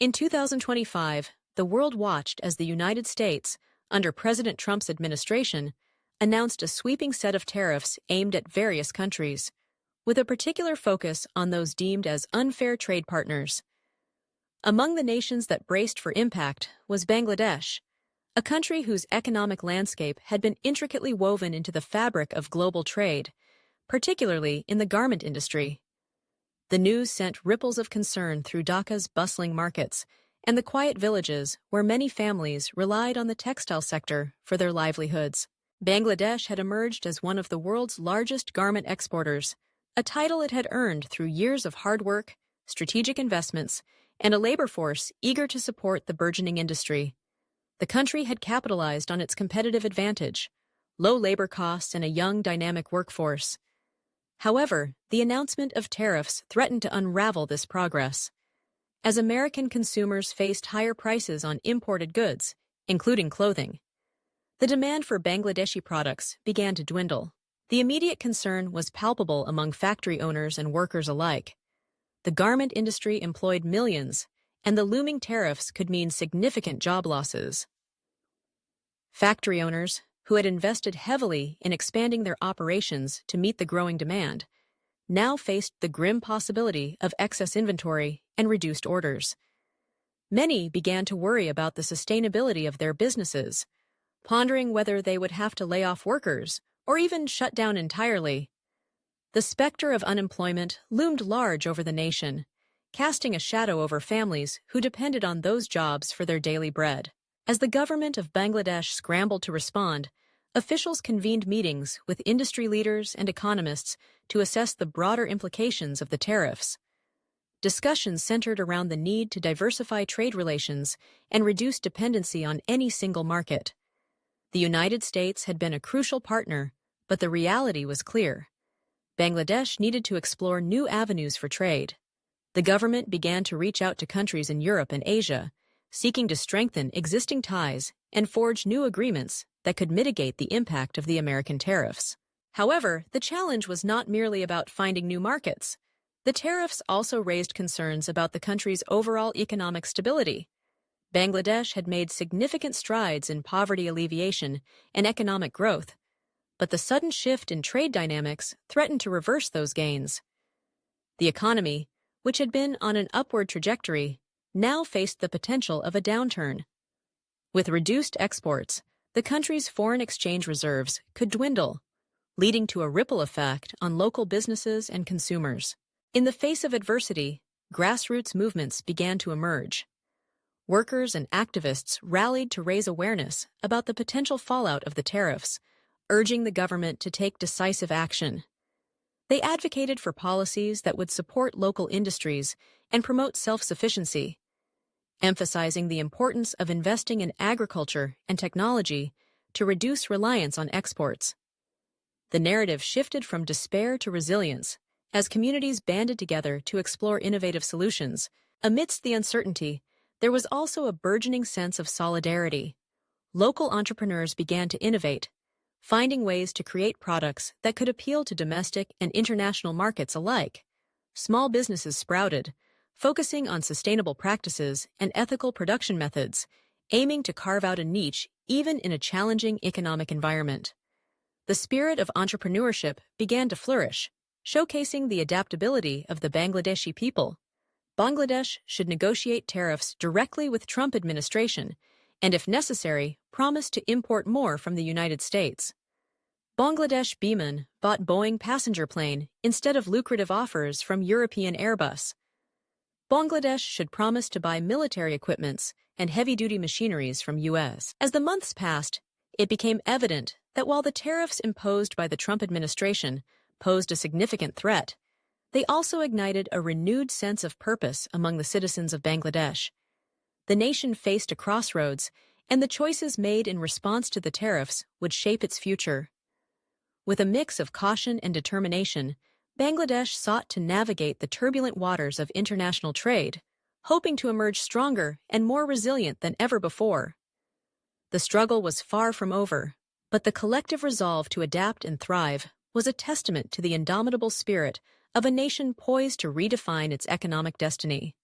In 2025, the world watched as the United States, under President Trump's administration, announced a sweeping set of tariffs aimed at various countries, with a particular focus on those deemed as unfair trade partners. Among the nations that braced for impact was Bangladesh, a country whose economic landscape had been intricately woven into the fabric of global trade, particularly in the garment industry. The news sent ripples of concern through Dhaka's bustling markets and the quiet villages where many families relied on the textile sector for their livelihoods. Bangladesh had emerged as one of the world's largest garment exporters, a title it had earned through years of hard work, strategic investments, and a labor force eager to support the burgeoning industry. The country had capitalized on its competitive advantage, low labor costs and a young, dynamic workforce. However, the announcement of tariffs threatened to unravel this progress. As American consumers faced higher prices on imported goods, including clothing, the demand for Bangladeshi products began to dwindle. The immediate concern was palpable among factory owners and workers alike. The garment industry employed millions, and the looming tariffs could mean significant job losses. Factory owners, who had invested heavily in expanding their operations to meet the growing demand, now faced the grim possibility of excess inventory and reduced orders. Many began to worry about the sustainability of their businesses, pondering whether they would have to lay off workers or even shut down entirely. The specter of unemployment loomed large over the nation, casting a shadow over families who depended on those jobs for their daily bread. As the government of Bangladesh scrambled to respond, officials convened meetings with industry leaders and economists to assess the broader implications of the tariffs. Discussions centered around the need to diversify trade relations and reduce dependency on any single market. The United States had been a crucial partner, but the reality was clear. Bangladesh needed to explore new avenues for trade. The government began to reach out to countries in Europe and Asia, seeking to strengthen existing ties and forge new agreements that could mitigate the impact of the American tariffs. However, the challenge was not merely about finding new markets. The tariffs also raised concerns about the country's overall economic stability. Bangladesh had made significant strides in poverty alleviation and economic growth, but the sudden shift in trade dynamics threatened to reverse those gains. The economy, which had been on an upward trajectory, now faced the potential of a downturn. With reduced exports, the country's foreign exchange reserves could dwindle, leading to a ripple effect on local businesses and consumers. In the face of adversity, grassroots movements began to emerge. Workers and activists rallied to raise awareness about the potential fallout of the tariffs, urging the government to take decisive action. They advocated for policies that would support local industries and promote self-sufficiency, emphasizing the importance of investing in agriculture and technology to reduce reliance on exports. The narrative shifted from despair to resilience as communities banded together to explore innovative solutions. Amidst the uncertainty, there was also a burgeoning sense of solidarity. Local entrepreneurs began to innovate, finding ways to create products that could appeal to domestic and international markets alike. Small businesses sprouted, focusing on sustainable practices and ethical production methods, aiming to carve out a niche even in a challenging economic environment. The spirit of entrepreneurship began to flourish, showcasing the adaptability of the Bangladeshi people. Bangladesh should negotiate tariffs directly with Trump administration and, if necessary, promise to import more from the United States. Bangladesh Biman bought Boeing passenger plane instead of lucrative offers from European Airbus. Bangladesh should promise to buy military equipments and heavy-duty machineries from U.S. As the months passed, it became evident that while the tariffs imposed by the Trump administration posed a significant threat, they also ignited a renewed sense of purpose among the citizens of Bangladesh. The nation faced a crossroads, and the choices made in response to the tariffs would shape its future. With a mix of caution and determination, Bangladesh sought to navigate the turbulent waters of international trade, hoping to emerge stronger and more resilient than ever before. The struggle was far from over, but the collective resolve to adapt and thrive was a testament to the indomitable spirit of a nation poised to redefine its economic destiny.